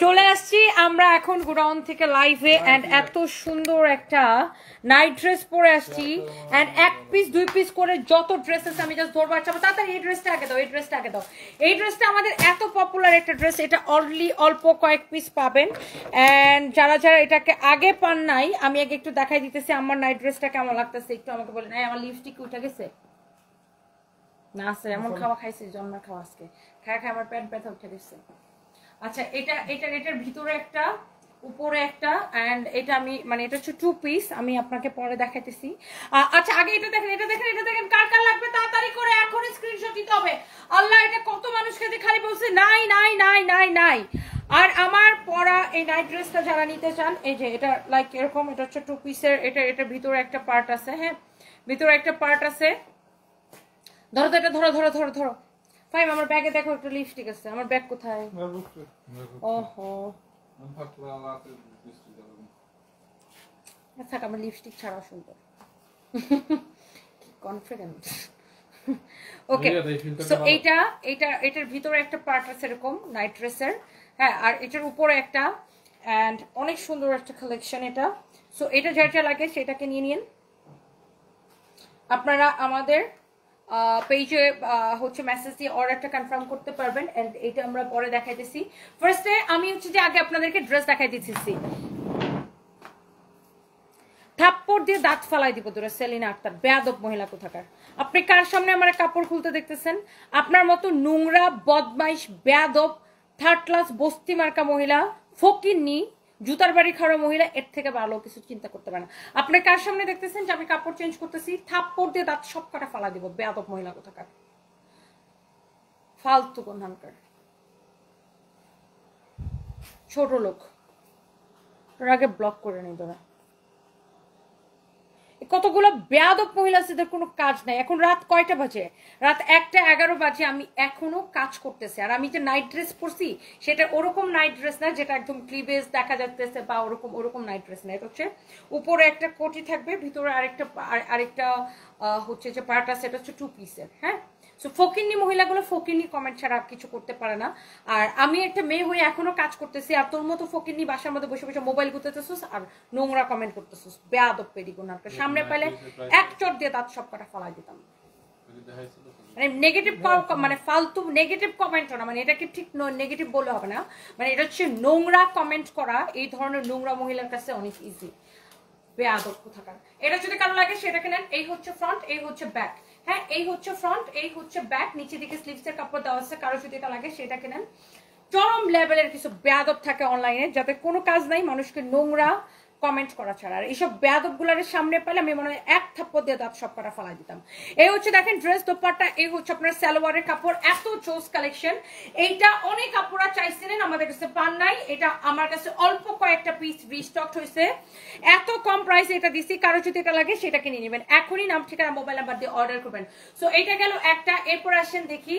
চলে আসছি আমরা এখন গোডাউন থেকে লাইভে এন্ড এত সুন্দর একটা নাইট ড্রেস পরে আসছি এন্ড এক পিস দুই পিস করে যত ড্রেসেস আমি জাস্ট ধরবো। আচ্ছা তাড়াতাড়ি এই ড্রেসটা আগে দাও, এই ড্রেসটা আগে দাও। এই ড্রেসটা আমাদের এত পপুলার একটা ড্রেস, এটা অনলি অল্প কয়েক পিস পাবেন এন্ড যারা যারা এটাকে আগে পান নাই আমি আগে একটু দেখাই দিতেছি আমার নাইট ড্রেসটা কেমন লাগতেছে একটু আমাকে বলেন। এই আমার লিপস্টিক উঠে গেছে না স্যার, এমন খাওয়া খাইছে জন্মের খাওয়া আজকে খায় খায় আমার পেট ব্যথা উঠে গেছে। আচ্ছা এটার ভিতরে একটা উপরে একটা এন্ড এটা আমি মানে এটা হচ্ছে টু পিস, আমি আপনাকে পরে দেখাইতেছি। আচ্ছা আগে এটা দেখেন, এটা দেখেন, এটা দেখেন, কার কার লাগবে তাড়াতাড়ি করে এখন স্ক্রিনশট দিতে হবে। আল্লাহ এটা কত মানুষকে যে খালি বলছে নাই নাই নাই নাই নাই। আর আমার পরা এই নাইট ড্রেসটা যারা নিতে চান এই যে এটা লাইক এরকম, এটা হচ্ছে টু পিসের, এটার ভিতরে একটা পার্ট আছে। হ্যাঁ ভিতরে একটা পার্ট আছে। ধরো তো এটা, ধরো ধরো ধরো ধরো। ফাইম আমার ব্যাগে দেখো একটা লিপস্টিক আছে, আমার ব্যাগ কোথায়? ওহো থাক, আমার লিপস্টিক ছাড়া সুন্দর কনফিডেন্স। ওকে সো এটার ভিতরে একটা পার্ট আছে এরকম নাইট ড্রেসের। হ্যাঁ আর এটার উপরে একটা এন্ড অনেক সুন্দর একটা কালেকশন এটা। সো এটা যা যা লাগে সেটাকে নিয়ে নিন আপনারা। আমাদের পেজে হচ্ছে মেসেজ দিয়ে অর্ডারটা কনফার্ম করতে পারবেন এন্ড এটা আমরা পরে দেখাইতেছি। ফার্স্টে আমি হচ্ছে যে আগে আপনাদেরকে ড্রেস দেখাই দিতেছি। থাপ্পড় দিয়ে দাঁত ফালাই দিব তোরা সেলিনা আক্তার বেয়াদব মহিলা কোথাকার। আপনি কার সামনে আমার কাপড় খুলতে দেখতেছেন? আপনার মতো নোংরা বদমাইশ বেয়াদব থার্ড ক্লাস বস্তি মার্কা মহিলা ফকিন্নি জুতার বাড়ি খাওয়া মহিলা এর থেকে ভালো কিছু চিন্তা করতে পারে না। আপনি কার সামনে দেখতেছেন যে আমি কাপড় চেঞ্জ করতেছি? থাপ্পড় দিয়ে দাঁত সব কটা ফালা দিব বেয়াদব মহিলা কোথাকার ফালতু কোনহানকার ছোট লোক। তোর আগে ব্লক করে নেই তোরা। কতগুলো বেয়াদব মহিলা আছে, এদের কোনো কাজ নাই। এখন রাত কয়টা বাজে? রাত 1:11 বাজে, আমি এখনো কাজ করতেছি। আর আমি যে নাইট ড্রেস পরছি সেটা ওরকম নাইট ড্রেস না যেটা একদম ক্লিভেজ দেখা যাচ্ছে বা ওরকম নাইট ড্রেস না। এটা হচ্ছে উপরে একটা কোটি থাকবে, ভিতরে আরেকটা হচ্ছে যে পার্ট আছে, এটা হচ্ছে টু পিসের। হ্যাঁ সো ফকিন্নি মহিলাগুলো ফকিন্নি কমেন্ট ছাড়া কিছু করতে পারে না। আর আমি একটা মেয়ে হয়ে এখনো কাজ করতেছি আর তোর মতো ফকিন্নি বাসার মধ্যে বসে বসে মোবাইল গুতাতেছিস আর নোংরা কমেন্ট করতেছিস বেয়াদব পেডিগুনার। সামনে পেলে এক চট দিয়ে দাঁত সব কটা ফালাই দিতাম। মানে নেগেটিভ মানে ফালতু নেগেটিভ কমেন্ট না, মানে এটাকে ঠিক নেগেটিভ বলে হবে না, মানে এটা হচ্ছে নোংরা কমেন্ট করা এই ধরনের নোংরা মহিলার কাছে অনেক ইজি বেয়াদব কোথাকার। এটা যদি কারো লাগে সেটাকে নেন। এই হচ্ছে ফ্রন্ট, এই হচ্ছে ব্যাক। হ্যাঁ এই হচ্ছে ফ্রন্ট, এই হচ্ছে ব্যাক, নিচে দিকে স্লিভসের কাপড় দেওয়া আছে। কারো যদি এটা লাগে সেটাকে নেন। চরম লেভেলের কিছু বেয়াদব থাকে অনলাইনে যাতে কোনো কাজ নাই মানুষকে নোংরা কমেন্ট করা ছাড়া। আর এইসব বেয়াদব গুলার সামনে পেলে আমি মনে হয় এক থাপ্পড় দিয়ে দাঁত সব কটা ফালাই দিতাম। এই হচ্ছে দেখেন ড্রেস দোপাট্টা, এই হচ্ছে আপনার সালোয়ারের কাপড়। এত জোস কালেকশন। এইটা অনেক আপুরা চাইছিলেন, আমাদের কাছে পান নাই। এটা আমার কাছে অল্প কয়েকটা পিস রিস্টক হয়েছে, এত কম প্রাইসে এটা দিছি। কারো যদি এটা লাগে সেটাকে নিয়ে নেবেন, এখনই নাম ঠিকানা মোবাইল নাম্বার দিয়ে অর্ডার করবেন। সো এইটা গেল একটা। এরপর আসেন দেখি,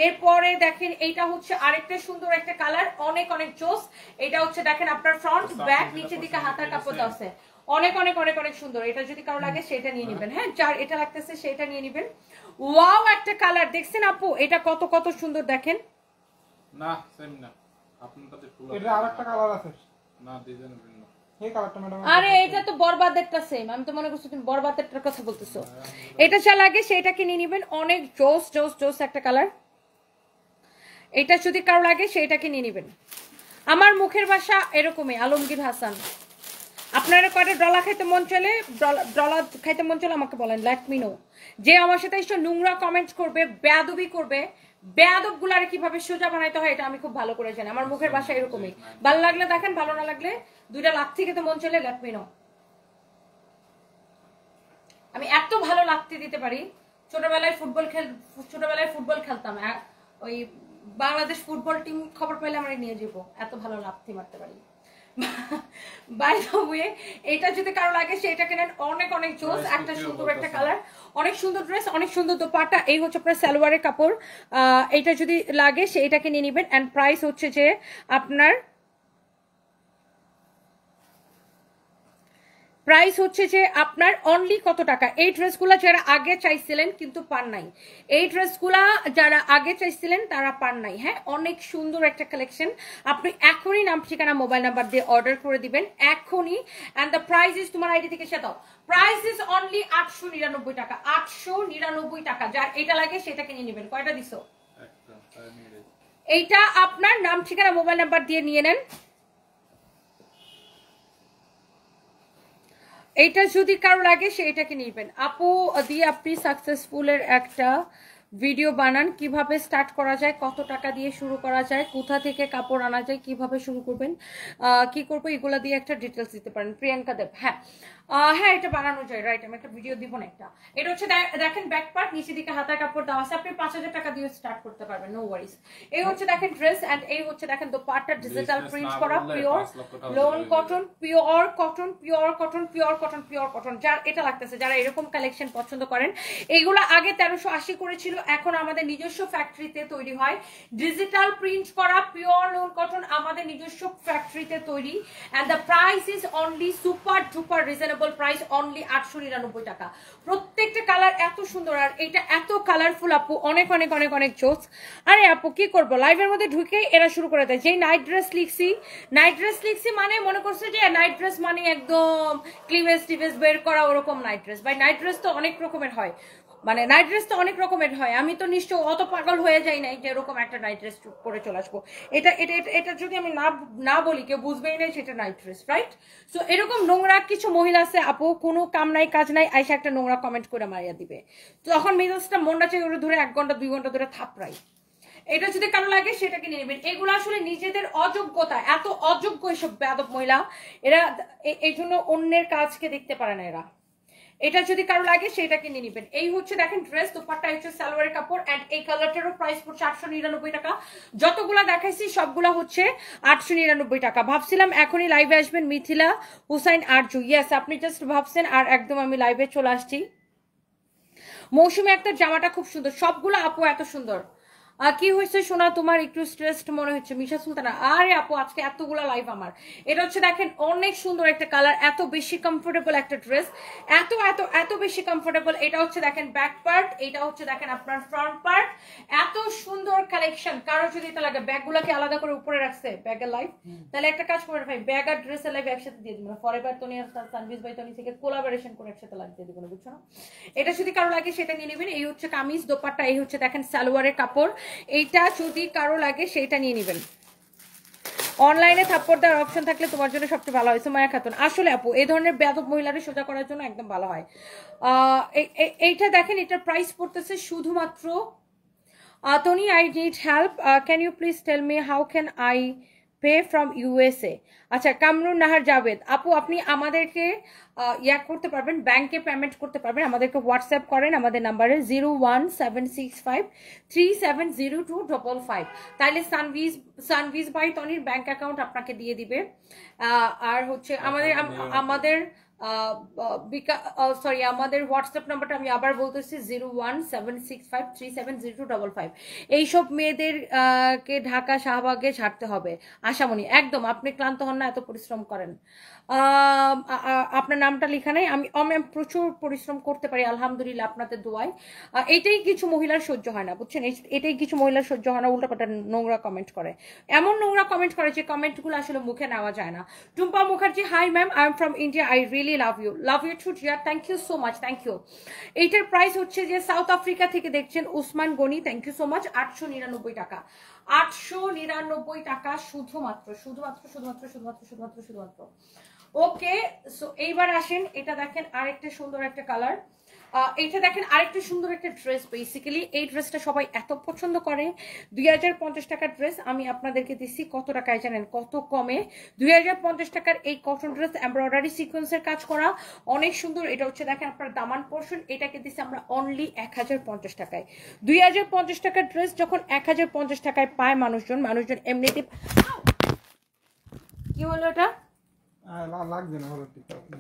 এরপরে দেখেন এইটা হচ্ছে আরেকটা সুন্দর একটা কালার, অনেক অনেক জোস। এটা হচ্ছে দেখেন আপনার ফ্রন্ট ব্যাক, নিচে দিকে হাতার কাপড় আছে, অনেক অনেক অনেক অনেক সুন্দর। এটা যদি কারো লাগে সেটা নিয়ে নেবেন। হ্যাঁ যার এটা লাগতেছে সেটা নিয়ে নেবেন। ওয়াও একটা কালার দেখছেন আপু, এটা কত কত সুন্দর দেখেন। না সেম না, আপনারটাতে ফুল এটা আরেকটা কালার আছে না, ডিজাইন ভিন্ন। এই কালারটা ম্যাডাম। আরে এটা তো বরবাদেরটা সেম, আমি তো মনে করছি তুমি বরবাদেরটার কথা বলতেছো। এটা যা লাগে সেটাকে নিয়ে নেবেন, অনেক জোস জোস জোস একটা কালার। এটা যদি কারো লাগে সেটাকে নিয়ে নেবেন। আমার মুখের ভাষা এরকমই, আলমগীর হাসান। আপনারা কয়টা ডলা খাইতে মন চলে, ডলা খাইতে মন চলে আমাকে বলেন, লেট মি নো। যে আমার সাথে এসে নোংরা কমেন্ট করবে, বেয়াদবি করবে, বেয়াদব গুলারে কিভাবে সোজা বানাইতে হয় এটা আমি খুব ভালো করে জানি। আমার মুখের ভাষা এরকমই। ভালো লাগলে দেখেন, ভালো না লাগলে দুইটা লাথি খেতে মন চলে লেট মি নো। আমি এত ভালো লাথি দিতে পারি। ছোটবেলায় ফুটবল খেলতাম, ওই বাংলাদেশ ফুটবল টিম খবর পেলে আমরা নিয়ে যাবো, এত ভালো লাথি মারতে পারি। বাই দ্য ওয়ে এটা যদি কারো লাগে সেটাকে নেন, অনেক অনেক জোস একটা সুন্দর একটা কালার, অনেক সুন্দর ড্রেস, অনেক সুন্দর দোপাট্টা। এই হচ্ছে আপনার সালোয়ারের কাপড়। এটা যদি লাগে সেটাকে নিয়ে নেবেন এন্ড প্রাইস হচ্ছে যে আপনার প্রাইস হচ্ছে যে আপনার অনলি কত টাকা। এই ড্রেসগুলো যারা আগে চাইছিলেন কিন্তু পান নাই, এই ড্রেসগুলা যারা আগে চাইছিলেন তারা পান নাই। হ্যাঁ, অনেক সুন্দর একটা কালেকশন। আপনি এখনই নাম ঠিকানা মোবাইল নাম্বার দিয়ে অর্ডার করে দিবেন এখনই। অ্যান্ড দ্য প্রাইস ইজ, তোমার আইডি থেকে সে দাও, প্রাইস ইজ অনলি 899 টাকা। 899 টাকা। যার এটা লাগে সেটা কিনে নেবেন। কয়টা দিছো? এইটা আপনার নাম ঠিকানা মোবাইল নাম্বার দিয়ে নিয়ে নেন। এইটা যদি কারো লাগে সে এটাকে নিবেন। আপু দিয়ে আপনি সাকসেসফুলের একটা ভিডিও বানান, কিভাবে স্টার্ট করা যায়, কত টাকা দিয়ে শুরু করা যায়, কোথা থেকে কাপড় আনা যায়, কিভাবে শুরু করবেন, কি করবো, এগুলা দিয়ে একটা ডিটেলস দিতে পারেন। প্রিয়াঙ্কা দেব, হ্যাঁ হ্যাঁ এটা বানানো যায়, রাইট। আমি একটা ভিডিও দিব না একটা। এটা হচ্ছে দেখেন ব্যাক পার্ট, নিচে দিকে হাতার কাপড় দেওয়া আছে, আপনি 5000 টাকা দিয়ে স্টার্ট করতে পারবেন, নো ওয়ারিস। এই হচ্ছে দেখেন ড্রেস, এন্ড এই হচ্ছে দেখেন দোপাট্টা, ডিজিটাল প্রিন্ট করা, pure lawn cotton, pure cotton, pure cotton, pure cotton, pure cotton. যার এটা লাগতেছে, যারা এরকম কালেকশন পছন্দ করেন, এইগুলো আগে 1380 করেছিল, এখন আমাদের নিজস্ব ফ্যাক্টরিতে তৈরি হয়। ডিজিটাল প্রিন্ট করা পিওর লোন কটন আমাদের নিজস্ব ফ্যাক্টরিতে তৈরি। And the price is only super duper reasonable price, only 899 টাকা। প্রত্যেকটা কালার এত সুন্দর, আর এটা এত কালারফুল আপু, অনেক অনেক অনেক অনেক জোস। আরে আপু কি করবো, লাইভের মধ্যে ঢুকে এরা শুরু করে দেয়, যেই নাইট ড্রেস লিখছি মানে মনে করছে যে নাইট ড্রেস মানে একদম ক্লিভেজ টিভেজ বের করা ওরকম নাইট ড্রেস। ভাই নাইট ড্রেস তো অনেক রকমের হয়, মানে নাইট ড্রেস তো অনেক রকমের হয়। আমি তো নিশ্চয় অত পাগল হয়ে যাই নাই যে এরকম একটা নাইট ড্রেস পরে চলে আসবো। এটা এটা এটা যদি আমি না বলি কেউ বুঝবেই না সেটা নাইট ড্রেস, রাইট? সো এরকম নোংরা কিছু মহিলা আছে আপু, কোনো কাম নাই কাজ নাই, আইসা একটা নোংরা কমেন্ট করে মারিয়া দিবে, তখন মেজাজটা মনটা চাই ওরা ধরে 1 ঘন্টা 2 ঘন্টা ধরে থাপড়াই। এটা যদি কারো লাগে সেটাকে নিয়ে নেবেন। এগুলো আসলে নিজেদের অযোগ্যতা, এত অযোগ্য এসব বেয়াদব মহিলা, এরা এই জন্য অন্যের কাজকে দেখতে পারে না এরা। এটা যদি কারো লাগে সেটা কিনে নেবেন। এই হচ্ছে দেখেন ড্রেস, দোপাট্টা হচ্ছে সালোয়ারের কাপড়, এন্ড এই কালারটারও প্রাইস পড়ছে 899 টাকা। যতগুলা দেখাইছি সবগুলা হচ্ছে 899 টাকা। ভাবছিলাম এখনই লাইভে আসবেন মিথিলা হুসাইন আরজু, ইয়েস আপনি জাস্ট ভাবছেন, আর একদম আমি লাইভে চলে আসছি। মৌসুমী একটা জামাটা খুব সুন্দর, সবগুলো আপু এত সুন্দর। কি হয়েছে সোনা, তোমার একটু স্ট্রেসড মনে হচ্ছে? মিশা সুলতানা, আরে আপু আজকে এতগুলা লাইভ আমার। এটা হচ্ছে দেখেন অনেক সুন্দর একটা কালার, এত বেশি কমফোর্টেবল একটা ড্রেস, এত এত এত বেশি কমফোর্টেবল। এটা হচ্ছে দেখেন ব্যাক পার্ট, এটা হচ্ছে দেখেন আপনার ফ্রন্ট পার্ট, এত সুন্দর কালেকশন। কারো যদি এটা লাগে, ব্যাগগুলোকে আলাদা করে উপরে রাখছে ব্যাগের লাইভ, তাহলে একটা কাজ করে ভাই, ব্যাগ আর ড্রেসের লাইভ একসাথে দিয়ে দিবেন। Forever Toni R সানভিজ by Toni থেকে কোলাবোরেশন করে একসাথে লাইভ দিয়ে দিবেন, বুঝছো না? এটা যদি কারো লাগে সেটা নিয়ে নেবেন। এই হচ্ছে কামিজ দোপাট্টা, এই হচ্ছে দেখেন সালোয়ারের কাপড়, এইটা যদি কারো লাগে সেটা নিয়ে নেবেন। অনলাইনে থাপ্পড় দেওয়ার অপশন থাকলে তোমার জন্য সবচেয়ে ভালো হয়। সুমাইয়া খাতুন, আসলে আপু এই ধরনের বেয়াদব মহিলাদের সোজা করার জন্য একদম ভালো হয়। এইটা দেখেন, এটার প্রাইস পড়তেছে শুধুমাত্র Tony, I need help. Can you please tell me how can I pay from USA? আচ্ছা, কামরুন নাহার জাভেদ আপু, আপনি আমাদেরকে ইয়া করতে পারবেন, ব্যাংকে পেমেন্ট করতে পারবেন। আমাদেরকে হোয়াটসঅ্যাপ করেন আমাদের নাম্বারে 01765370255, তাইলে সানভিজ বাই তনির ব্যাংক অ্যাকাউন্ট আপনাকে দিয়ে দিবে। আর হচ্ছে আমাদের আমাদের হোয়াটসঅ্যাপ নাম্বারটা আমি আবার বলতেছি 01765370255। এইসব মেয়েদের কে ঢাকা শাহবাগে ছাড়তে হবে। আশামণি, একদম আপনি ক্লান্ত হন না, এত পরিশ্রম করেন। আপনার নামটা লেখা নাই, আমি প্রচুর পরিশ্রম করতে পারি আলহামদুলিল্লাহ আপনাদের দোয়ায়। এটাই কিছু মহিলার সহ্য হয় না, বুঝছেন? এটাই কিছু মহিলার সহ্য হয় না, উল্টাপাল্টা নোংরা কমেন্ট করে, এমন নোংরা কমেন্ট করে যে কমেন্টগুলো আসলে মুখে নেওয়া যায় না। Tumpa Mukherjee, hi ma'am, I am from India, I really love you too dear, thank you so much, thank you. এইটার প্রাইস হচ্ছে যে সাউথ আফ্রিকা থেকে দেখছেন Usman Gani, thank you so much, 899 টাকা। 899 টাকা শুধুমাত্র শুধুমাত্র শুধুমাত্র শুধুমাত্র শুধুমাত্র শুধুমাত্র। ওকে, সো এইবার আসেন, এটা দেখেন আরেকটা সুন্দর একটা কালার, এইটা দেখেন আরেকটা সুন্দর একটা ড্রেস। বেসিক্যালি এই ড্রেসটা সবাই এত পছন্দ করে। 2050 টাকার ড্রেস আমি আপনাদেরকে দিচ্ছি কত টাকায় জানেন? কত কমে। 2050 টাকার এই কটন ড্রেস, এমব্রয়ডারি সিকোয়েন্সের কাজ করা, অনেক সুন্দর। এটা হচ্ছে দেখেন আপনার দামান পোর্শন, এটাকে দিচ্ছি আমরা অনলি 1050 টাকায়। 2050 টাকার ড্রেস যখন 1050 টাকায় পায় মানুষজন এমনিতে। কি হলো এটা? লাগবে না, ভালো ঠিক আছে।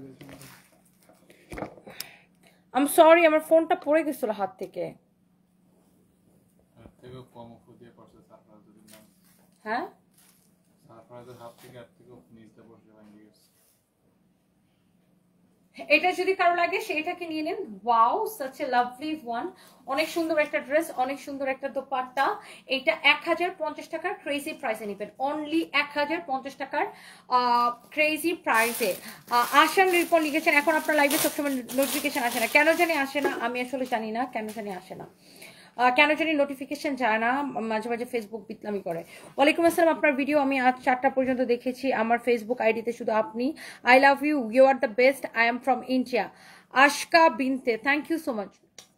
আই এম সরি, আমার ফোনটা পড়ে গেছিল হাত থেকে। হ্যাঁ, এটা যদি কারো লাগে সেটাকে নিয়ে নেন। Wow, such a lovely one. অনেক সুন্দর একটা ড্রেস, অনেক সুন্দর একটা দোপাট্টা। এটা 1050 টাকার ক্রেজি প্রাইসে নেবেন, অনলি 1050 টাকার ক্রেজি প্রাইসে। আশান রিপন লিখেছেন এখন আপনার লাইভে সবসময় নোটিফিকেশন আসে না, কেন জানি আসে না, আমি আসলে জানি না কেন জানি আসে না, কেন জানি নোটিফিকেশন যায় না, মাঝে মাঝে ফেসবুক বিতলামি করে। ওয়ালাইকুম আসসালাম, আপনার ভিডিও আমি আজ 4টা পর্যন্ত দেখেছি আমার ফেসবুক আইডিতে, শুধু আপনি। I love you, you are the best, I am from India. Ashka Binte, thank you so much,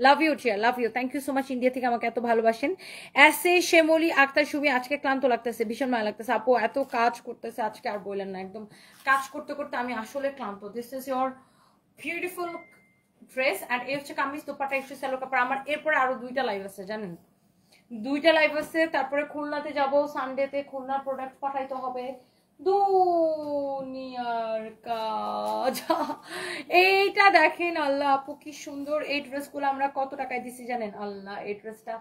love you Tiya, love you, thank you so much, India থেকে আমাকে এত ভালোবাসেন। এসে শেমলি আক্তার সুমি, আজকে ক্লান্ত লাগতেছে, ভীষণ মায়া লাগতেছে আপু, এত কাজ করতেছে আজকে আর বললেন না, একদম কাজ করতে করতে আমি আসলে ক্লান্ত। This is your beautiful dress and এই হচ্ছে কামিজ, দোপাট্টা, একটু স্যালো কাপড়। আমার এরপরে আরো 2টা লাইভ আছে জানেন, 2টা লাইভ আছে, তারপরে খুলনাতে যাব, সানডেতে খুলনার প্রোডাক্ট পাঠাইতে হবে, দুনিয়ার কাজ। এইটা দেখেন, আল্লাহ আপু কি সুন্দর, এই ড্রেসগুলো আমরা কত টাকায় দিছি জানেন? আল্লাহ, এই ড্রেসটা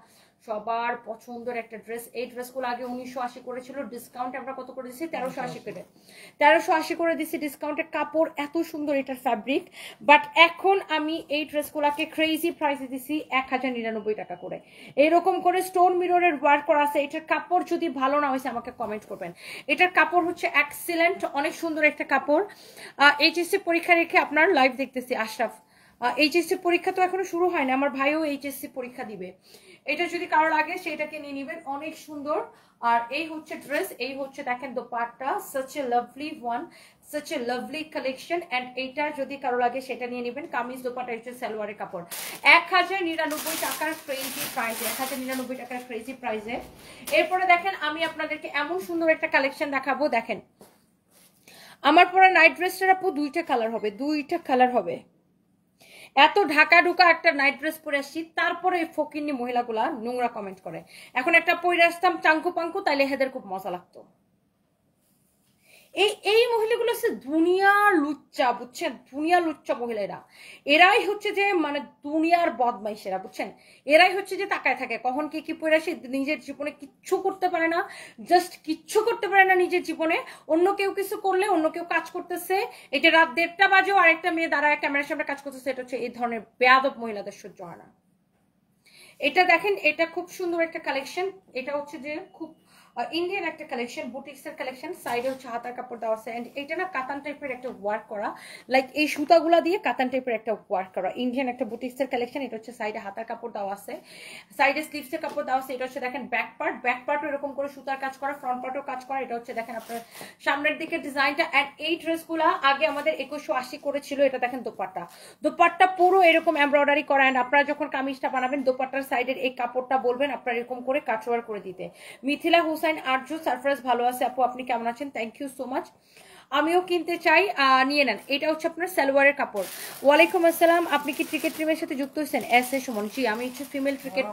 সবার পছন্দের একটা ড্রেস। এই ড্রেসগুলো আগে 1980 করেছিল, ডিসকাউন্ট আমরা কত করে দিছি? 1380 করে, 1380 করে দিছি ডিসকাউন্টের। কাপড় এত সুন্দর, এটার ফ্যাব্রিক। বাট এখন আমি এই ড্রেসগুলোকে ক্রেজি প্রাইসে দিছি 1099 টাকা করে। এরকম করে স্টোন মিররের ওয়ার্ক করা আছে। এটার কাপড় যদি ভালো না হয়েছে আমাকে কমেন্ট করবেন। এটার কাপড় হচ্ছে এক্সিলেন্ট, অনেক সুন্দর একটা কাপড়। এইচএসসি পরীক্ষা রেখে আপনার লাইভ দেখতেছি আশরাফ। এইচএসসি পরীক্ষা তো এখনো শুরু হয় না, আমার ভাইও এইচএসসি পরীক্ষা দিবে। এটা যদি কারো লাগে সেটাকে নিয়ে নেবেন, অনেক সুন্দর। আর এই হচ্ছে ড্রেস, এই হচ্ছে দেখেন dupatta, such a lovely one, such a lovely collection. And এইটা যদি কারো লাগে সেটা নিয়ে নেবেন। কামিজ দোপাট্টা, হচ্ছে সালোয়ারের কাপড়। 1099 টাকার ক্রেজি প্রাইসে, 1099 টাকার ক্রেজি প্রাইসে। এরপরে দেখেন আমি আপনাদেরকে এমন সুন্দর একটা কালেকশন দেখাবো। দেখেন আমার পরে নাইট ড্রেসটার আপু 2টা কালার হবে, 2টা কালার হবে। এত ঢাকা ঢুকা একটা নাইট ড্রেস পরে আসছি, তারপরে এই ফকিন্নি মহিলাগুলা নোংরা কমেন্ট করে। এখন একটা পরে আসতাম চাঙ্কু পাঙ্কু, তাইলে হেদের খুব মজা লাগতো। এই মহিলাগুলো হচ্ছে দুনিয়ার লুচ্চা, বুঝছেন? দুনিয়ার লুচ্চা মহিলারা। এরাই হচ্ছে যে মানে দুনিয়ার বদমাইশেরা, বুঝছেন? এরাই হচ্ছে যে তাকায় থাকে কখন কি পরে আসে, নিজের জীবনে কিচ্ছু করতে পারে না, জাস্ট কিচ্ছু করতে পারে না নিজের জীবনে। অন্য কেউ কিছু করলে, অন্য কেউ কাজ করতেছে, এটা রাত 1:30 বাজেও আরেকটা মেয়ে দাঁড়ায় ক্যামেরার সামনে কাজ করতেছে, এটা হচ্ছে এই ধরনের বেয়াদব মহিলাদের সহ্য হয় না। এটা দেখেন, এটা খুব সুন্দর একটা কালেকশন। এটা হচ্ছে যে খুব ইন্ডিয়ান একটা কালেকশন, বুটিক্স এর কালেকশন। সাইডে হচ্ছে হাতার কাপড় দেওয়া আছে, এন্ড এটা না কাতান টাইপের একটা ওয়ার্ক করা, লাইক এই সুতাগুলা দিয়ে কাতান টাইপের একটা ওয়ার্ক করা, ইন্ডিয়ান একটা বুটিক্স এর কালেকশন। এটা হচ্ছে সাইডে হাতার কাপড় দেওয়া আছে, সাইডে স্লিভস এর কাপড় দেওয়া আছে। এটা হচ্ছে দেখেন ব্যাক পার্ট, ব্যাক পার্টও এরকম করে সুতার কাজ করা, ফ্রন্ট পার্টও কাজ করা। এটা হচ্ছে দেখেন আপনার সামনের দিকে ডিজাইনটা। এন্ড এই ড্রেসগুলা আগে আমাদের 2180 করেছিল। এটা দেখেন দোপাট্টা, দোপাট্টা পুরো এরকম এমব্রয়ডারি করা। এন্ড আপনারা যখন কামিজটা বানাবেন, দোপাট্টার সাইডের এই কাপড়টা বলবেন আপনারা এরকম করে কাটওয়ার করে দিতে। মিথিলা হুসাইন আরজু, সারফরাজ ভালো আছে আপু, আপনি কেমন আছেন? থ্যাংক ইউ সো মাচ, আমিও কিনতে চাই, নিয়ে নেন। এটা হচ্ছে আপনার সালোয়ারের কাপড়। ওয়ালাইকুম আসসালাম, আপনি কি ক্রিকেট টিমের সাথে যুক্ত হয়েছেন? এস এ সুমন, জি আমি হচ্ছে ফিমেল ক্রিকেট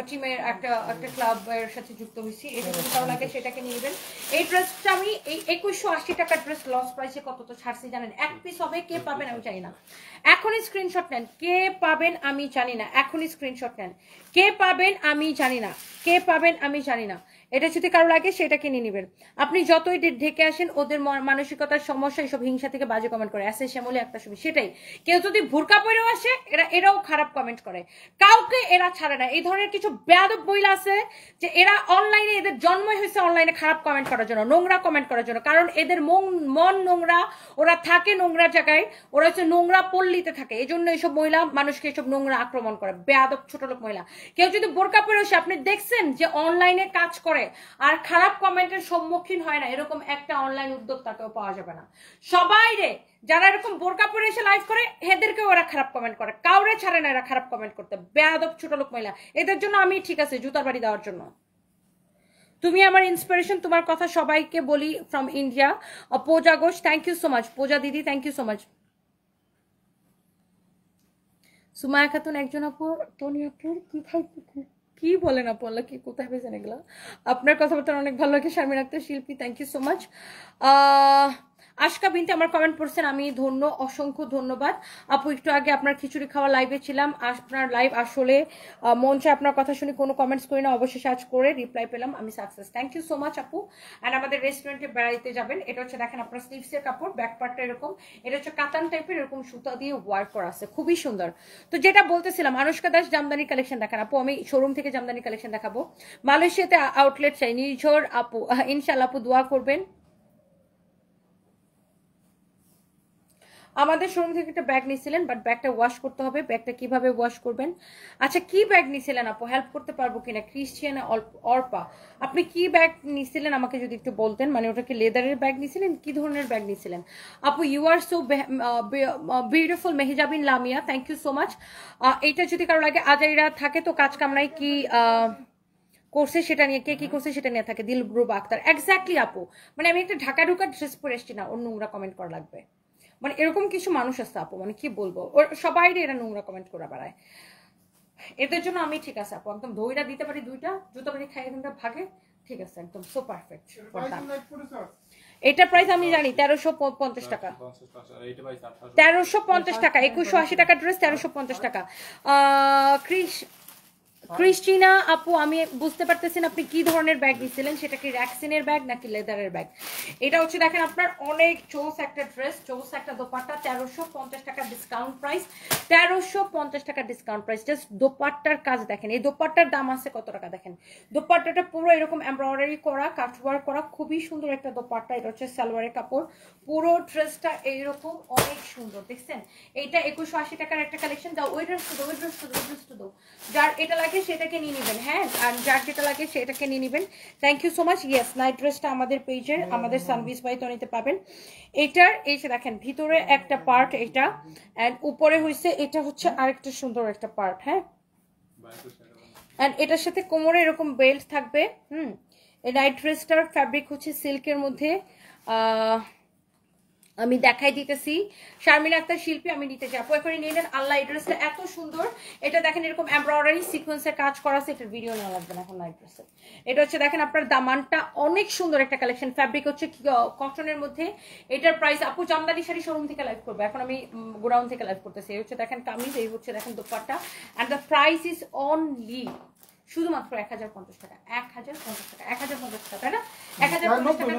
টিমের একটা ক্লাবের সাথে যুক্ত হয়েছি। এটা যদি ভালো লাগে সেটাকে নিয়ে নেবেন। এই ড্রেসটা আমি এই 2180 টাকার ড্রেস লস প্রাইসে কত তো ছাড়ছি জানেন? 1 পিস হবে, কে পাবেন আমি জানি না। এখনই স্ক্রিনশট নেন, কে পাবেন আমি জানি না। এখনই স্ক্রিনশট নেন, কে পাবেন আমি জানি না, কে পাবেন আমি জানি না। এটা যদি কারো লাগে সেটাকে নিয়ে নেবেন। আপনি যতই ঢেকে আসেন, ওদের মানসিকতার সমস্যা, এইসব হিংসা থেকে বাজে কমেন্ট করে। এসে শ্যামলি একটা ছবি, সেটাই। কেউ যদি ভুরকা পরেও আসে, এরাও খারাপ কমেন্ট করে, কাউকে এরা ছাড়ে না। এই ধরনের কিছু বেয়াদব মহিলা আছে যে এরা অনলাইনে, এদের জন্মই হয়েছে অনলাইনে খারাপ কমেন্ট করার জন্য, নোংরা কমেন্ট করার জন্য। কারণ এদের মন নোংরা, ওরা থাকে নোংরা জায়গায়, ওরা হচ্ছে নোংরা পল্লীতে থাকে। এই জন্য এইসব মহিলা মানুষকে এইসব নোংরা আক্রমণ করে, বেয়াদব ছোট লোক মহিলা। কেউ যদি বোরকা পরে আসে, আপনি দেখছেন যে অনলাইনে কাজ করে আর খারাপ কমেন্টের সম্মুখীন হয় না, এরকম একটা অনলাইন উদ্যোক্তাকেও পাওয়া যাবে না। সবাই রে যারা এরকম বোরকা পরে এসে লাইভ করে, এদেরকেও ওরা খারাপ কমেন্ট করে, কাউরে ছাড়ে না এরা খারাপ কমেন্ট করতে, বেয়াদব ছোট লোক মহিলা। এদের জন্য আমি ঠিক আছে জুতার বাড়ি দেওয়ার জন্য। তুমি আমার ইন্সপিরেশন, তোমার কথা সবাইকে বলি from India. Puja Ghosh, thank you so much. Puja দিদি, thank you so much. Sumaiya Khatun একজন আপু, টনি আপুর কি বলেন আপু, আল্লাহ কি কোথায় পেয়েছেন এগুলা? আপনার কথাবার্তা অনেক ভালো লাগে। শারমিন আক্তার শিল্পী, থ্যাংক ইউ সো মাচ। আশকা বিনতে আমার কমেন্ট পড়ছেন, আমি ধন্য, অসংখ্য ধন্যবাদ আপু। একটু আগে আপনার খিচুড়ি খাওয়া লাইভে ছিলাম, আপনার লাইভ আসলে মন চায় আপনার কথা শুনে কোনো কমেন্টস করি না, অবশ্যই সার্চ করে রিপ্লাই পেলাম, আমি success. Thank you so much আপু। অ্যান্ড আমাদের রেস্টুরেন্টে বেড়াইতে যাবেন, এটা হচ্ছে দেখেন আপনার স্লিভসের কাপড়, ব্যাক পার্টটা এরকম, এটা হচ্ছে কাতান টাইপের, এরকম সুতা দিয়ে ওয়ার্ক করা আছে, খুবই সুন্দর। তো যেটা বলতেছিলাম, আনুষ্কা দাস জামদানি কালেকশন দেখান আপু, আমি শোরুম থেকে জামদানি কালেকশন দেখাবো। মালয়েশিয়াতে আউটলেট চাই নির্ঝর আপু, ইনশাল্লাহ আপু দোয়া করবেন। আমাদের শোরুম থেকে একটা ব্যাগ নিয়েছিলেন, বাট ব্যাগটা ওয়াশ করতে হবে, ব্যাগটা কিভাবে ওয়াশ করবেন? আচ্ছা, কি ব্যাগ নিয়েছিলেন আপু, হেল্প করতে পারবো কিনা? ক্রিশ্চিয়ান অর্পা, আপনি কি ব্যাগ নিয়েছিলেন আমাকে যদি একটু বলতেন, মানে ওটা কি লেদারের ব্যাগ নিয়েছিলেন, কি ধরনের ব্যাগ নিয়েছিলেন? আপু you are so beautiful, Mehjabin Lamia, thank you so much. এইটা যদি কারো লাগে, আজাইরা থাকে তো কাজ কামরায় কি করছে সেটা নিয়ে, কে কি করছে সেটা নিয়ে থাকে, দিলরুবা আক্তার, এক্স্যাক্টলি আপু। মানে আমি একটা ঢাকা ঢুকা ড্রেস পরে এসছি না, ওর নোংরা কমেন্ট করা লাগবে, মানে এরকম কিছু মানুষ আছে আপু, মানে কি বলবো, ওর সবাই এরা নোংরা কমেন্ট করে বেড়ায়, এদের জন্য আমি ঠিক আছে আপু, একদম দইটা দিতে পারি, দুইটা জুতো বাড়ি খাই এখানটা ভাগে, ঠিক আছে, একদম সো পারফেক্ট। এটার প্রাইস আমি জানি 1350 টাকা, 1350 টাকা, 2180 টাকা ড্রেস, 1350 টাকা। ক্রিস্টিনা আপু, আমি বুঝতে পারতেছেন আপনি কি ধরনের ব্যাগ নিছিলেন, সেটা কি র্যাক্সিনের ব্যাগ নাকি লেদারের ব্যাগ? এটা হচ্ছে দেখেন আপনার অনেক চৌস একটা ড্রেস, চৌস একটা দোপাট্টা, 1350 টাকা ডিসকাউন্ট প্রাইস, 1350 টাকা ডিসকাউন্ট প্রাইস। জাস্ট দোপাট্টার কাজ দেখেন, এই দোপাট্টার দাম আছে কত টাকা দেখেন, দোপাট্টাটা পুরো এরকম এমব্রয়ডারি করা, কাটওয়ার্ক করা, খুবই সুন্দর একটা দোপাট্টা। এটা হচ্ছে সালোয়ারের কাপড়, পুরো ড্রেসটা এইরকম অনেক সুন্দর, দেখছেন? এইটা 2180 টাকার একটা কালেকশন। দাও ওই ড্রেস তো, ওই ড্রেস তো, ওই ড্রেস তো দাও, যার এটা লাগে সেটাকে নিয়ে নেবেন, হ্যাঁ, আর যার যেটা লাগে সেটাকে নিয়ে নেবেন। Thank you so much. Yes, night ড্রেসটা আমাদের পেজের, আমাদের সানভিস বাই তনিতে পাবেন। এটার এই যে দেখেন ভিতরে একটা পার্ট এটা, এন্ড উপরে হইছে, এটা হচ্ছে আরেকটা সুন্দর একটা পার্ট, হ্যাঁ, এন্ড এটার সাথে কোমরে এরকম বেল্ট থাকবে। এই নাইট ড্রেসটার ফ্যাব্রিক হচ্ছে সিল্কের মধ্যে, আমি দেখাই দিতেছি। শারমিন আক্তার শিল্পী, আমি নিতে চাই, আপু করে নিয়ে নেন। আল্লাহ, এই ড্রেসটা এত সুন্দর, এটা দেখেন এরকম এমব্রয়ডারি সিকোয়েন্সের কাজ করা আছে, এটার ভিডিও নেওয়া লাগবে না এখন নাইট ড্রেসের। এটা হচ্ছে দেখেন আপনার দামানটা অনেক সুন্দর একটা কালেকশন, ফ্যাব্রিক হচ্ছে কটনের মধ্যে। এটার প্রাইস, আপু জামদানি শাড়ি শোরুম থেকে লাইভ করবে, এখন আমি গোডাউন থেকে লাইভ করতেছি। এই হচ্ছে দেখেন কামিজ, এই হচ্ছে দেখেন dupatta, and the price is only শুধুমাত্র 1050 টাকা, 1050 টাকা, 1050 টাকা, তাই না? 1050 টাকা,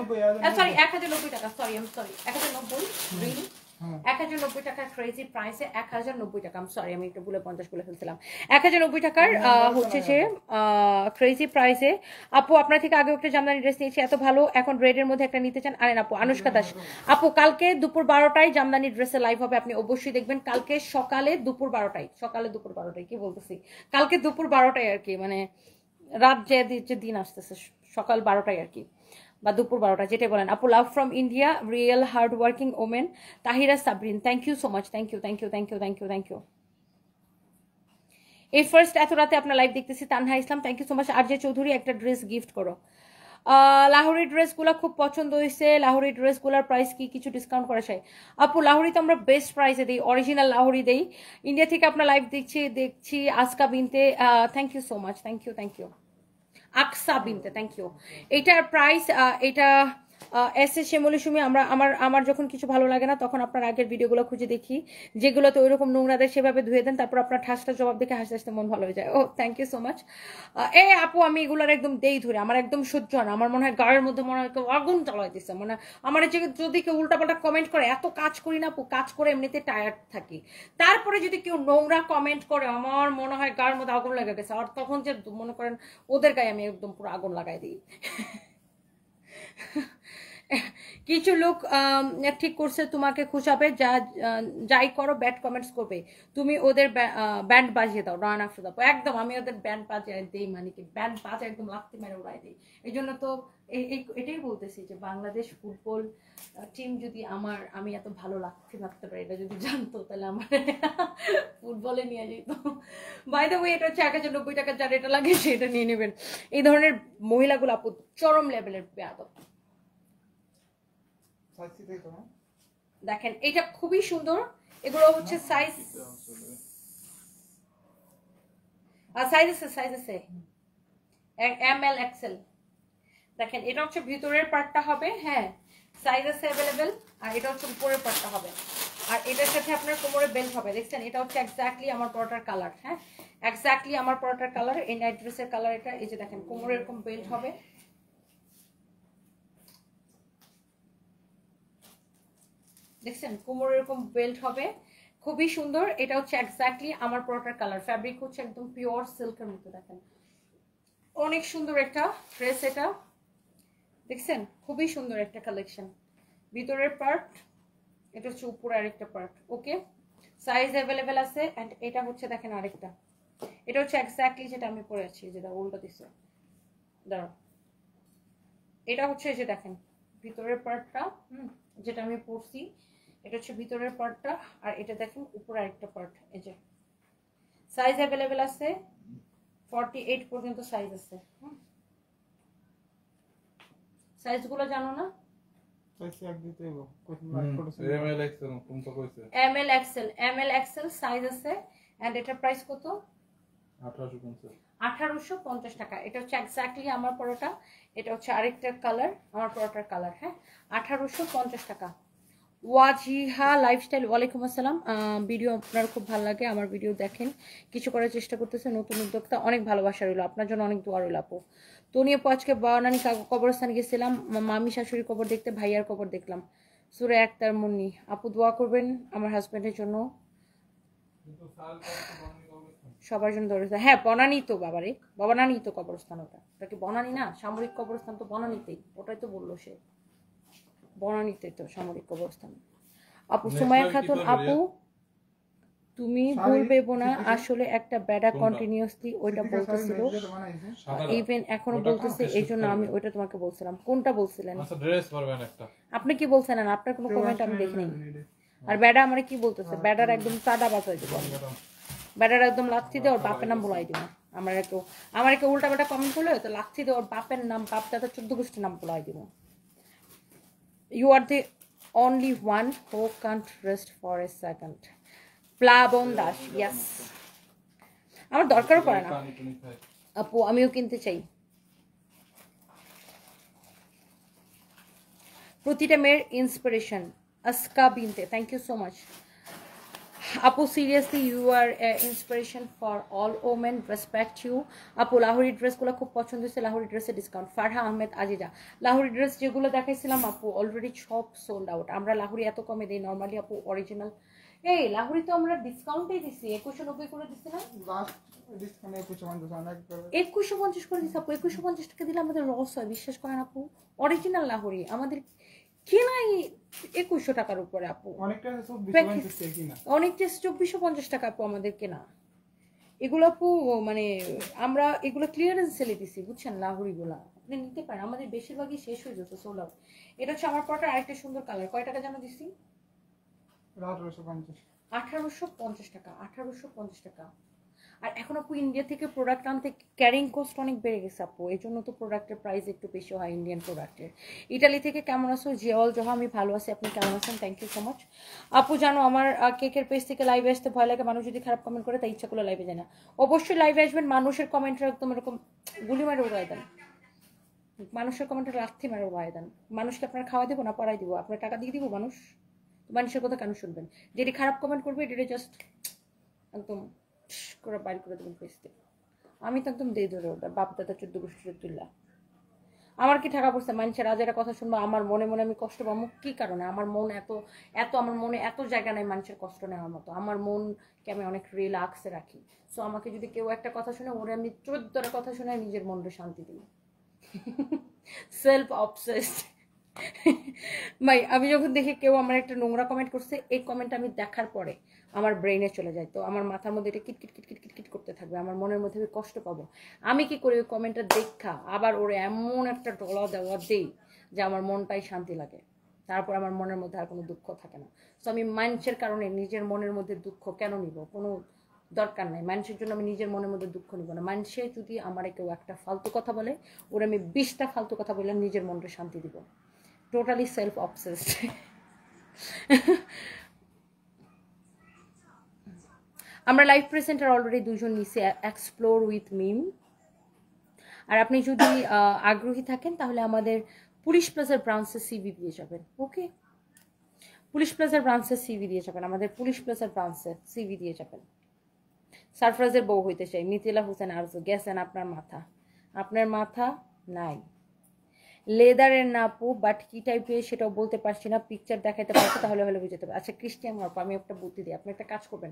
সরি 1090 টাকা, সরি 1090, 1090 টাকার ক্রেজি প্রাইসে 1090 টাকা, সরি আমি একটু ভুলে 50 বলে ফেলছিলাম। 1090 টাকার হচ্ছে যে ক্রেজি প্রাইসে। আপু আপনার থেকে আগে একটা জামদানি ড্রেস নিয়েছি, এত ভালো, এখন রেডের মধ্যে একটা নিতে চান, আনেন আপু। আনুষ্কা দাস আপু, কালকে দুপুর 12টায় জামদানি ড্রেসে লাইভ হবে, আপনি অবশ্যই দেখবেন। কালকে সকালে দুপুর 12টায়, সকালে দুপুর 12টায় কি বলতেছি, কালকে দুপুর 12টায় আর কি, মানে রাত যে দিন আসতেছে সকাল 12টায় আর কি, বা দুপুর 12টা, যেটাই বলেন। আপু love from India, real hard working women, Tahira Sabrin, thank you so much, thank you, thank you, thank you, thank you, thank you. এই ফার্স্ট এত রাতে আপনার লাইভ দেখতেছি, Tanha Islam, thank you so much. আর যে চৌধুরী, একটা ড্রেস গিফট করো। লাহোরি ড্রেসগুলো খুব পছন্দ হয়েছে, লাহোরি ড্রেসগুলোর প্রাইস কি কিছু ডিসকাউন্ট করা যায়? আপু লাহোরি তো আমরা বেস্ট প্রাইসে দিই, অরিজিনাল লাহোরি দেই। ইন্ডিয়া থেকে আপনার লাইভ দেখছি Ajka Binte, thank you so much, thank you, thank you. Aksa Binte, thank you. এটার প্রাইস, এটা এস এ শ্যামলী সুমি, আমার যখন কিছু ভালো লাগে না তখন আপনার আগের ভিডিওগুলো খুঁজে দেখি, যেগুলোতে ওইরকম নোংরা দেয় সেভাবে ধুয়ে দেন, তারপর আপনার ঠাসটা জবাব দেখে হাসতে হাসতে মন ভালো হয়ে যায়। ও থ্যাংক ইউ সো মাচ। এই আপু আমি এগুলোর একদম দেই ধরে, আমার একদম সহ্য হয় না, আমার মনে হয় গায়ের মধ্যে মনে হয় কেউ আগুন জ্বালাই দিচ্ছে, মানে আমার যদি কেউ উল্টাপাল্টা কমেন্ট করে, এত কাজ করি না আপু, কাজ করে এমনিতে টায়ার্ড থাকি, তারপরে যদি কেউ নোংরা কমেন্ট করে আমার মনে হয় গায়ের মধ্যে আগুন লেগে গেছে, আর তখন যে মনে করেন ওদের গায়ে আমি একদম পুরো আগুন লাগাই দিই। কিছু লোক ঠিক করছে তোমাকে খুশাবে, যাই করো ব্যাড কমেন্টস করবে, তুমি ওদের ব্যান্ড বাজিয়ে দাও, রান আফটার দাও, একদম আমি ওদের ব্যান্ড বাজিয়ে দিই, মানে কি ব্যান্ড বাজে একদম লাগতে মেরে উড়াই দিই। এই জন্য তো এটাই বলতেছি যে বাংলাদেশ ফুটবল টিম যদি আমি এত ভালো লাগতে পারি, এটা যদি জানতো তাহলে আমার ফুটবলে নিয়ে যেত। বাই দ্য ওয়ে, এটা হচ্ছে 1090 টাকা, যার এটা লাগে সেটা নিয়ে নেবেন। এই ধরনের মহিলাগুলো আপু চরম লেভেলের বেয়াদব। দেখেন এটা খুবই সুন্দর, এগুলো হচ্ছে সাইজ আছে এম এল এক্সেল। দেখেন এটা হচ্ছে ভিতরের পার্টটা হবে, হ্যাঁ সাইজ আছে অ্যাভেলেবেল। আর এটা হচ্ছে উপরের পার্টটা হবে, আর এটার সাথে আপনার কোমরে বেল্ট হবে। দেখছেন, এটা হচ্ছে এক্স্যাক্টলি আমার পরোটার কালার। হ্যাঁ, এক্স্যাক্টলি আমার পরোটার কালার, এই নাইট ড্রেসের কালার এটা। এই যে দেখেন, কোমরে এরকম বেল্ট হবে, দেখছেন কোমরে এরকম বেল্ট হবে, খুবই সুন্দর। এটা হচ্ছে এক্স্যাক্টলি আমার পরোটার কালার। ফ্যাব্রিক হচ্ছে একদম পিওর সিল্কের মতো। দেখেন অনেক সুন্দর একটা ড্রেস এটা, দেখছেন খুবই সুন্দর একটা কালেকশন। ভিতরের পার্ট, এটা হচ্ছে উপরে আরেকটা পার্ট। ওকে, সাইজ অ্যাভেলেবেল আছে। অ্যান্ড এটা হচ্ছে দেখেন আরেকটা, এটা হচ্ছে এক্স্যাক্টলি যেটা আমি পরে আছি, যেটা উল্টো দিচ্ছে, দাঁড়াও। এটা হচ্ছে এই যে দেখেন ভিতরের পার্টটা, যেটা আমি পরছি, এটা হচ্ছে ভিতরের পার্টটা। আর এটা দেখেন উপরে আরেকটা পার্ট। এই যে সাইজ অ্যাভেলেবেল আছে, 48 পর্যন্ত সাইজ আছে। সাইজগুলো জানো না? এমএল এক্সেল সাইজ আছে। এন্ড এটার প্রাইস কত? 1850 টাকা। এটা হচ্ছে এক্স্যাক্টলি আমার পরোটা, এটা হচ্ছে আরেকটা কালার, আমার পরোটার কালার। হ্যাঁ, 1850 টাকা। ওয়াজিহা লাইফস্টাইল, ওয়ালাইকুম আসসালাম। ভিডিও আপনার খুব ভালো লাগে, আমার ভিডিও দেখেন, কিছু করার চেষ্টা করতেছে, নতুন উদ্যোক্তা, অনেক ভালোবাসা রইল, আপনার জন্য অনেক দোয়া রইল আপু। তো নিয়ে আজকে বানানি কবরস্থানে গেছিলাম, মামি শাশুড়ি কবর দেখতে, ভাইয়ার কবর দেখলাম, সুরে একতার মুন্নি। আপু দোয়া করবেন আমার হাজবেন্ডের জন্য, সবার জন্য দৌড়েছে। হ্যাঁ, বনানি তো বাবারে, বনানি তো কবরস্থান। ওটা কি বনানি না? সামরিক কবরস্থান তো বনানিতেই, ওটাই তো বললো সে, বনানীতে তো সামরিক কবরস্থান। আপু সুমাইয়া খাতুন, আপু তুমি ভুল ভেবো না, আসলে একটা ব্যাডা কন্টিনিউয়াসলি ওইটা বলতেছিল, ইভেন এখনো বলতেছে, এই জন্য আমি ওইটা তোমাকে বলছিলাম। কোনটা বলছিলেন আপনি? কি বলছেন? আপনার কোনো কমেন্ট আমি দেখিনি। আর ব্যাডা আমার কি বলতেছে? ব্যাডার একদম চাঁদা বাজাই দেবো, ব্যাডার একদম লাথি দিয়ে ওর বাপের নাম বলাই দিব। আমার একটু উল্টা ব্যাটা কমেন্ট করলে তো লাথি দিয়ে ওর বাপের নাম, বাপ দাদা 14 গোষ্ঠীর নাম বলাই দিব। You are the only one who can't rest for a second. প্লাবন দাস, yes. আমার দরকারও পড়ে না আপু, আমিও কিনতে চাই। প্রতিটা মেয়ের inspiration, Aska Binte, thank you so much আপু। Seriously you are inspiration for all women, respect you আপু। লাহোরি ড্রেসগুলো খুব পছন্দ হয়েছে, লাহোরি ড্রেসের ডিসকাউন্ট। ফারহা আহমেদ আজিজা, লাহোরি ড্রেস যেগুলো দেখাইছিলাম আপু অলরেডি সব সোল্ড আউট। আমরা লাহোরি এত কমে দিই নর্মালি আপু, অরিজিনাল। এই লাহোরি তো আমরা ডিসকাউন্টেই দিছি, 2190 করে দিছি না? 2150 করে দিছি আপু। 2150 টাকা দিলে আমাদের লস হয়, বিশ্বাস করেন আপু। অরিজিনাল লাহোরি আমাদের কেনাই 2100 টাকার উপরে আপু, অনেকটা 2450 টাকা আপু আমাদের কেনা। এগুলো আপু মানে আমরা এগুলো ক্লিয়ারেন্স সেলে দিছি, বুঝছেন? লাহোরি গুলা আপনি নিতে পারেন, আমাদের বেশিরভাগই শেষ হয়ে যেত সোল্ড আউট। এটা হচ্ছে আমার পরটা আরেকটা সুন্দর কালার। কয় টাকা যেন দিছি? 1850 টাকা। 1850 টাকা। আর এখন আপু ইন্ডিয়া থেকে প্রোডাক্ট আনতে ক্যারিং কস্ট অনেক বেড়ে গেছে আপু, এই জন্য তো প্রোডাক্টের প্রাইস একটু বেশি হয় ইন্ডিয়ান প্রোডাক্টের। ইটালি থেকে কেমন আছো? জিয়াল জহা, আমি ভালো আছি, আপনি কেমন আছেন? থ্যাংক ইউ সো মাচ আপু। জানো আমার কেকের পেজ থেকে লাইভে আসতে ভয় লাগে, মানুষ যদি খারাপ কমেন্ট করে তাই ইচ্ছা করলে লাইভে যায় না। অবশ্যই লাইভে আসবেন, মানুষের কমেন্টটা একদম এরকম গুলি মারে উড়াই দেন, মানুষের কমেন্টে লাথি মারে উড়াই দেন। মানুষকে আপনার খাওয়া দেবো না পড়াই দিব, আপনার টাকা দিয়ে দিব? মানুষের কথা কেন শুনবেন? যেটি খারাপ কমেন্ট করবে এটি জাস্ট একদম করে বাইর করে দেবেন পেজ থেকে। আমি তো একদম দিয়ে ধরে ওটা বাপ দাদা 14 গোষ্ঠীর তুল্লা। আমার কি টাকা পড়ছে মানুষের আজ একটা কথা শুনবো, আমার মনে মনে আমি কষ্ট পাবো কি কারণে? আমার মন আমার মনে এত জায়গা নাই মানুষের কষ্ট নেওয়ার মতো। আমার মনকে আমি অনেক রিল্যাক্সে রাখি। সো আমাকে যদি কেউ একটা কথা শুনে, ওরে আমি 14টা কথা শুনে নিজের মনকে শান্তি দিই। সেলফ অবসেসড ভাই। আমি যখন দেখি কেউ আমার একটা নোংরা কমেন্ট করছে, এই কমেন্ট আমি দেখার পরে আমার ব্রেইনে চলে যায়, তো আমার মাথার মধ্যে এটা kit kit kit kit kit kit করতে থাকবে, আমার মনের মধ্যে আমি কষ্ট পাবো। আমি কি করি, ওই কমেন্টটা দেখা আবার ওরে এমন একটা ডলা দেওয়া দেই যে আমার মনটাই শান্তি লাগে, তারপর আমার মনের মধ্যে আর কোনো দুঃখ থাকে না। তো আমি মানুষের কারণে নিজের মনের মধ্যে দুঃখ কেন নিব? কোনো দরকার নাই। মানুষের জন্য আমি নিজের মনের মধ্যে দুঃখ নিব না। মানুষে যদি আমার কেউ একটা ফালতু কথা বলে, ওরে আমি 20টা ফালতু কথা বলে নিজের মনকে শান্তি দিব। Totally self obsessed. আমরা লাইভ প্রেজেন্টার অলরেডি 2জন নিচে, এক্সপ্লোর উইথ মিম। আর আপনি যদি আগ্রহী থাকেন তাহলে আমাদের পুলিশ প্লাজার ব্রাঞ্চে সিভি দিয়ে যাবেন। ওকে, পুলিশ প্লাজার ব্রাঞ্চে সিভি দিয়ে যাবেন, আমাদের পুলিশ প্লাজার ব্রাঞ্চে সিভি দিয়ে যাবেন। সারফরাজের বউ হইতে চাই, মিথিলা হোসেন আরজু, গেছেন আপনার মাথা, আপনার মাথা নাই। লেদারের না আপু, বাট কি টাইপের সেটাও বলতে পারছি না, পিকচার দেখাতে পারছি তাহলে হলে বুঝতে পারবে। আচ্ছা ক্রিস্টিয়ান আপু, আমি একটা বুদ্ধি দিই, আপনি একটা কাজ করবেন,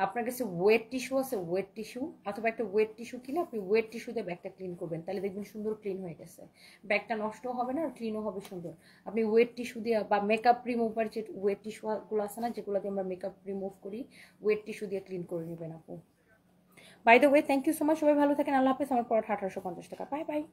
আপনার কাছে ওয়েট টিস্যু আছে, ওয়েট টিস্যু অথবা একটা ওয়েট টিস্যু কিনে আপনি ওয়েট টিস্যু দিয়ে ব্যাগটা ক্লিন করবেন, তাহলে দেখবেন সুন্দর ক্লিন হয়ে গেছে, ব্যাগটা নষ্টও হবে না আর ক্লিনও হবে সুন্দর। আপনি ওয়েট টিস্যু দিয়ে বা মেকআপ রিমুভার যে ওয়েট টিস্যুগুলো আছে না, যেগুলো দিয়ে আমরা মেকআপ রিমুভ করি, ওয়েট টিস্যু দিয়ে ক্লিন করে নেবেন আপু। By the way, thank you so much, সবাই ভালো থাকেন, আল্লাহ হাফেজ। আমার পড়া 1850 টাকা, বাই বাই।